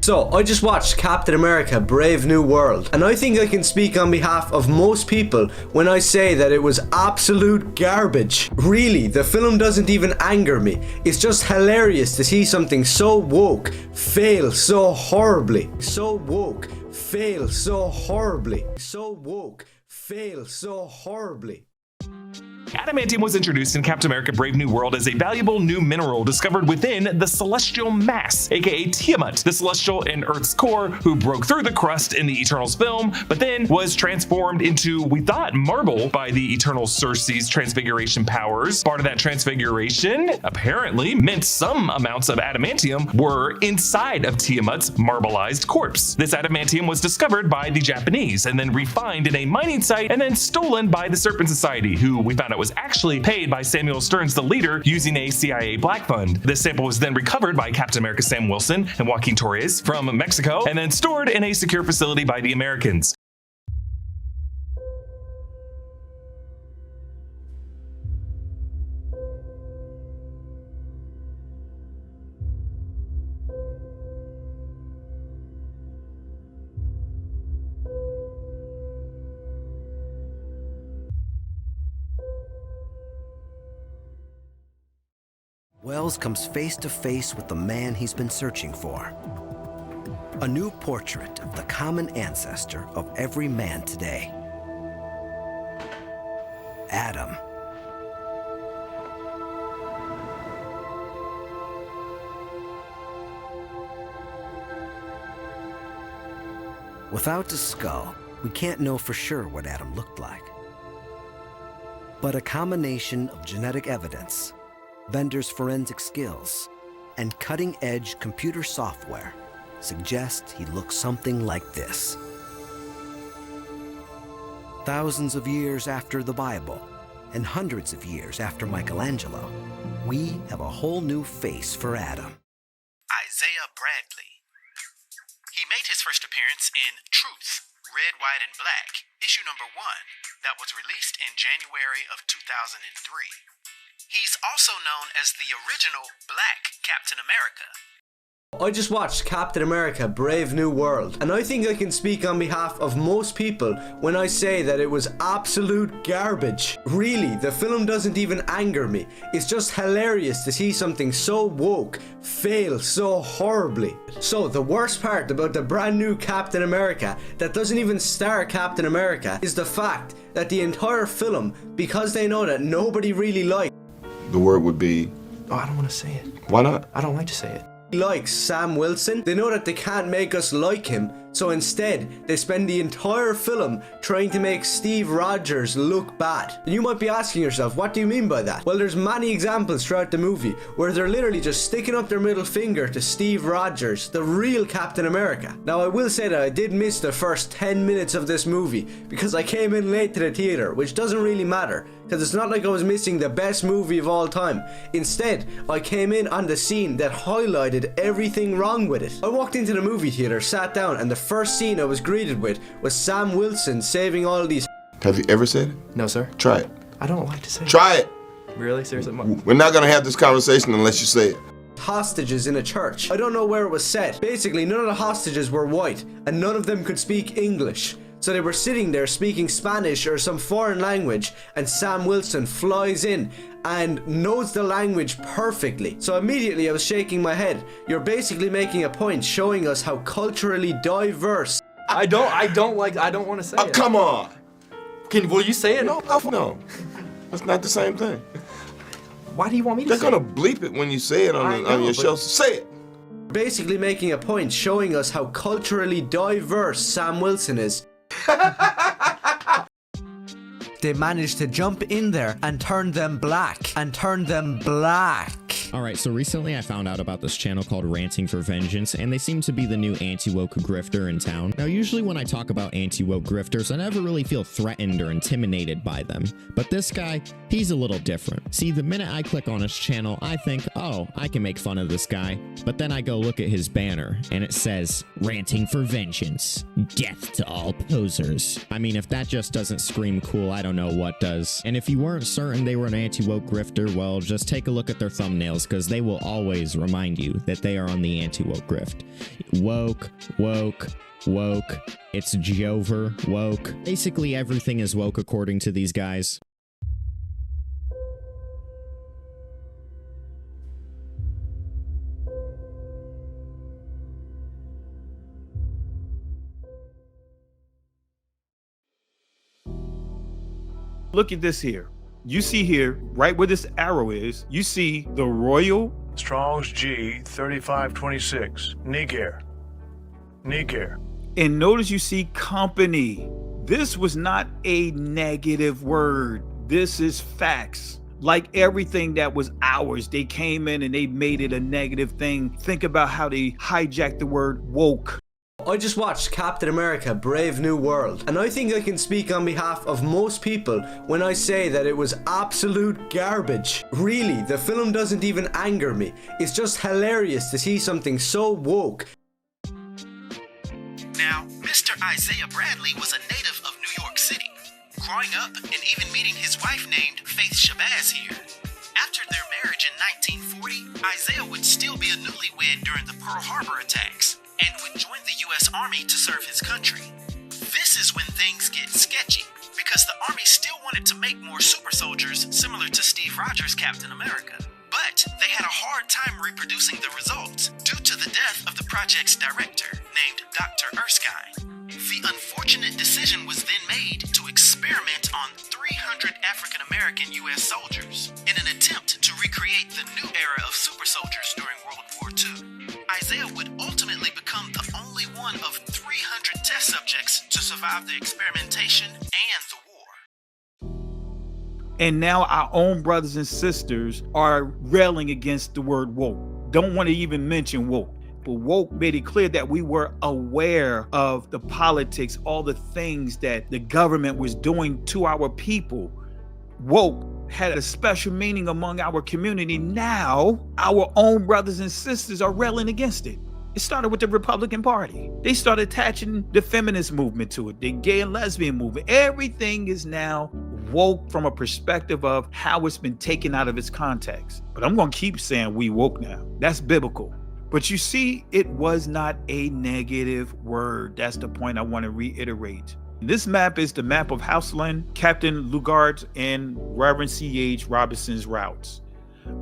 So, I just watched Captain America Brave New World, and I think I can speak on behalf of most people when I say that it was absolute garbage. Really, the film doesn't even anger me. It's just hilarious to see something so woke fail so horribly. So woke, fail so horribly. So woke, fail so horribly. Adamantium was introduced in Captain America Brave New World as a valuable new mineral discovered within the celestial mass, aka Tiamat, the celestial in Earth's core who broke through the crust in the Eternals film, but then was transformed into, we thought, marble by the Eternal Circe's transfiguration powers. Part of that transfiguration apparently meant some amounts of adamantium were inside of Tiamat's marbleized corpse. This adamantium was discovered by the Japanese and then refined in a mining site and then stolen by the Serpent Society, who we found out was actually paid by Samuel Stearns, the leader, using a CIA black fund. This sample was then recovered by Captain America Sam Wilson and Joaquin Torres from Mexico and then stored in a secure facility by the Americans. Wells comes face to face with the man he's been searching for. A new portrait of the common ancestor of every man today. Adam. Without a skull, we can't know for sure what Adam looked like. But a combination of genetic evidence, vendors' forensic skills, and cutting-edge computer software suggest he looks something like this. Thousands of years after the Bible, and hundreds of years after Michelangelo, we have a whole new face for Adam. Isaiah Bradley. He made his first appearance in Truth, Red, White, and Black, issue number 1, that was released in January of 2003. He's also known as the original Black Captain America. I just watched Captain America Brave New World, and I think I can speak on behalf of most people when I say that it was absolute garbage. Really, the film doesn't even anger me. It's just hilarious to see something so woke fail so horribly. So the worst part about the brand new Captain America that doesn't even star Captain America is the fact that the entire film, because they know that nobody really likes the word would be... Oh, I don't want to say it. Why not? I don't like to say it. Likes Sam Wilson. They know that they can't make us like him, so instead they spend the entire film trying to make Steve Rogers look bad. And you might be asking yourself, what do you mean by that? Well, there's many examples throughout the movie where they're literally just sticking up their middle finger to Steve Rogers, the real Captain America. Now, I will say that I did miss the first 10 minutes of this movie because I came in late to the theater, which doesn't really matter because it's not like I was missing the best movie of all time. Instead, I came in on the scene that highlighted everything wrong with it. I walked into the movie theater, sat down, and the first scene I was greeted with was Sam Wilson saving all these... Have you ever said it? No, sir. Try it. I don't like to say it. Try it. Really? Seriously? We're not gonna have this conversation unless you say it. Hostages in a church. I don't know where it was set. Basically, none of the hostages were white, and none of them could speak English. So they were sitting there speaking Spanish or some foreign language, and Sam Wilson flies in and knows the language perfectly. So immediately I was shaking my head. You're basically making a point showing us how culturally diverse... I don't want to say it. Come on. Will you say it? No. That's not the same thing. Why do you want me to say it? They're gonna bleep it when you say it on your show. So say it. Basically making a point showing us how culturally diverse Sam Wilson is. They managed to jump in there and turn them black. Alright, so recently I found out about this channel called Ranting for Vengeance, and they seem to be the new anti-woke grifter in town. Now, usually when I talk about anti-woke grifters, I never really feel threatened or intimidated by them. But this guy, he's a little different. See, the minute I click on his channel, I think, oh, I can make fun of this guy. But then I go look at his banner, and it says, Ranting for Vengeance. Death to all posers. I mean, if that just doesn't scream cool, I don't know what does. And if you weren't certain they were an anti-woke grifter, well, just take a look at their thumbnail. pedophiles because they will always remind you that they are on the anti-woke grift. Woke, woke, woke. It's Jover, woke. Basically everything is woke according to these guys. Look at this here. You see here, right where this arrow is, you see the Royal Strong's G 3526. Niger. Niger. And notice you see company. This was not a negative word. This is facts. Like everything that was ours, they came in and they made it a negative thing. Think about how they hijacked the word woke. I just watched Captain America Brave New World, and I think I can speak on behalf of most people when I say that it was absolute garbage. Really, the film doesn't even anger me. It's just hilarious to see something so woke. Now, Mr. Isaiah Bradley was a native of New York City, growing up and even meeting his wife named Faith Shabazz here. After their marriage in 1940, Isaiah would still be a newlywed during the Pearl Harbor attacks, and would join the U.S. Army to serve his country. This is when things get sketchy, because the Army still wanted to make more super soldiers similar to Steve Rogers' Captain America. But they had a hard time reproducing the results due to the death of the project's director, named Dr. Erskine. The unfortunate decision was then made to experiment on 300 African American U.S. soldiers in an attempt to recreate the new era of super soldiers during World War II. Isaiah would ultimately become the only one of 300 test subjects to survive the experimentation and the war. And now our own brothers and sisters are railing against the word woke. Don't want to even mention woke. But woke made it clear that we were aware of the politics, all the things that the government was doing to our people. Woke had a special meaning among our community. Now, our own brothers and sisters are railing against it. It started with the Republican Party. They started attaching the feminist movement to it, the gay and lesbian movement. Everything is now woke from a perspective of how it's been taken out of its context. But I'm going to keep saying we woke now. That's biblical. But you see, it was not a negative word. That's the point I want to reiterate. This map is the map of Houseland, Captain Lugard's, and Reverend C.H. Robinson's routes.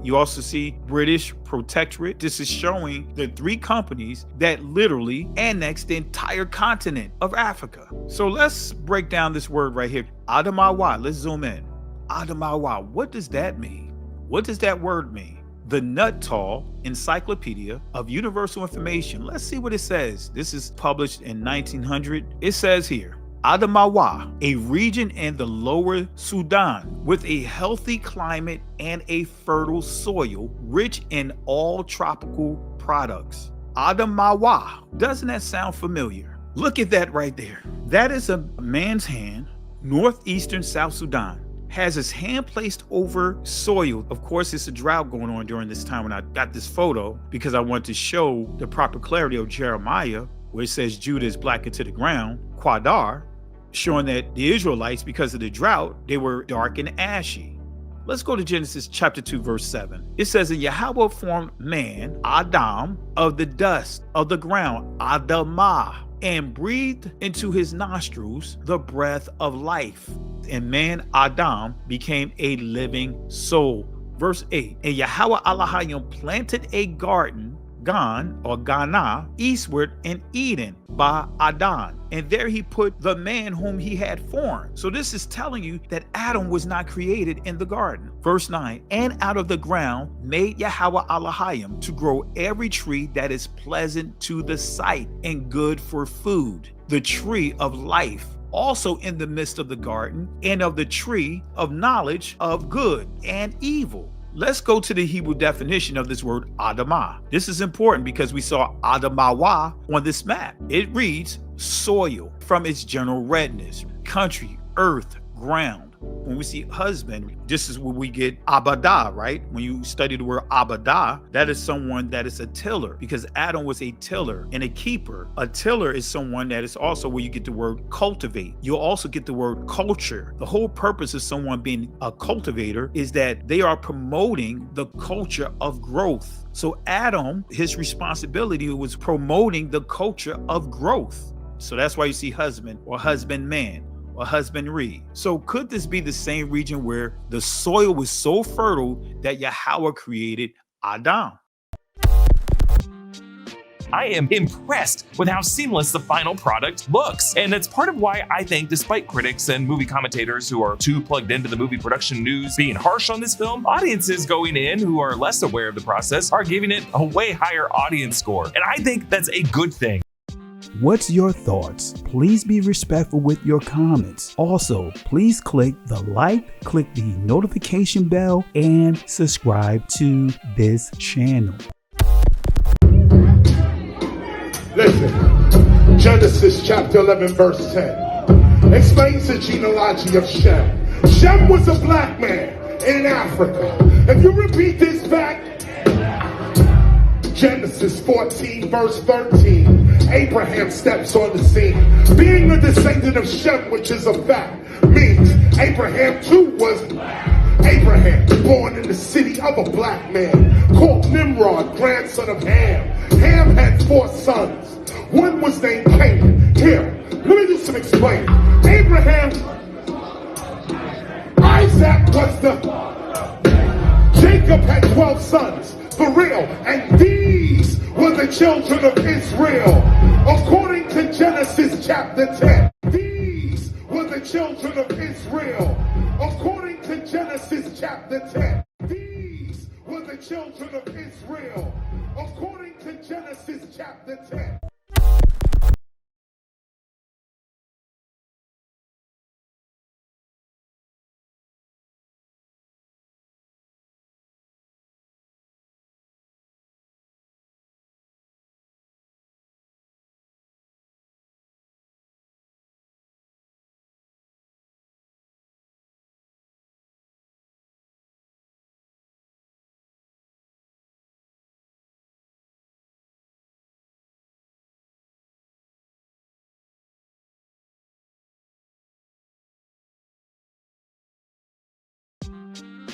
You also see British Protectorate. This is showing the 3 companies that literally annexed the entire continent of Africa. So let's break down this word right here. Adamawa. Let's zoom in. Adamawa. What does that mean? What does that word mean? The Nuttall Encyclopedia of Universal Information. Let's see what it says. This is published in 1900. It says here, Adamawa, a region in the lower Sudan with a healthy climate and a fertile soil, rich in all tropical products. Adamawa, doesn't that sound familiar? Look at that right there. That is a man's hand, northeastern South Sudan. Has his hand placed over soil. Of course, it's a drought going on during this time when I got this photo because I want to show the proper clarity of Jeremiah, where it says Judah is blackened to the ground, Quadar, showing that the Israelites, because of the drought, they were dark and ashy. Let's go to Genesis chapter 2, verse 7. It says, and Yahweh formed man, Adam, of the dust of the ground, Adamah, and breathed into his nostrils the breath of life. And man, Adam, became a living soul. Verse 8, and Yahweh Elohim planted a garden, Gan or Ghana, eastward in Eden by Adan. And there he put the man whom he had formed. So this is telling you that Adam was not created in the garden. Verse 9, and out of the ground made Yahweh Elohim to grow every tree that is pleasant to the sight and good for food, the tree of life, also in the midst of the garden, and of the tree of knowledge of good and evil. Let's go to the Hebrew definition of this word Adamah. This is important because we saw Adamawa on this map. It reads soil from its general redness, country, earth, ground. When we see husband, this is where we get abadah, right? When you study the word abadah, that is someone that is a tiller, because Adam was a tiller and a keeper. A tiller is someone that is also where you get the word cultivate. You'll also get the word culture. The whole purpose of someone being a cultivator is that they are promoting the culture of growth. So Adam, his responsibility was promoting the culture of growth. So that's why you see husband or husbandman or husbandry. So could this be the same region where the soil was so fertile that Yahweh created Adam? I am impressed with how seamless the final product looks. And it's part of why I think, despite critics and movie commentators who are too plugged into the movie production news being harsh on this film, audiences going in who are less aware of the process are giving it a way higher audience score. And I think that's a good thing. What's your thoughts? Please be respectful with your comments. Also, please click the like, click the notification bell, and subscribe to this channel. Listen, Genesis chapter 11 verse 10 explains the genealogy of Shem. Shem was a black man in Africa. If you repeat this back, Genesis 14 verse 13, Abraham steps on the scene. Being a descendant of Shem, which is a fact, means Abraham too was Abraham, born in the city of a black man called Nimrod, grandson of Ham. Ham had 4 sons. One was named Canaan. Here, let me do some explaining. Abraham, Isaac was Jacob had 12 sons, for real, and these were the children of Israel. According to Genesis chapter 10, these were the children of Israel. According to Genesis chapter 10, these were the children of Israel. According to Genesis chapter 10.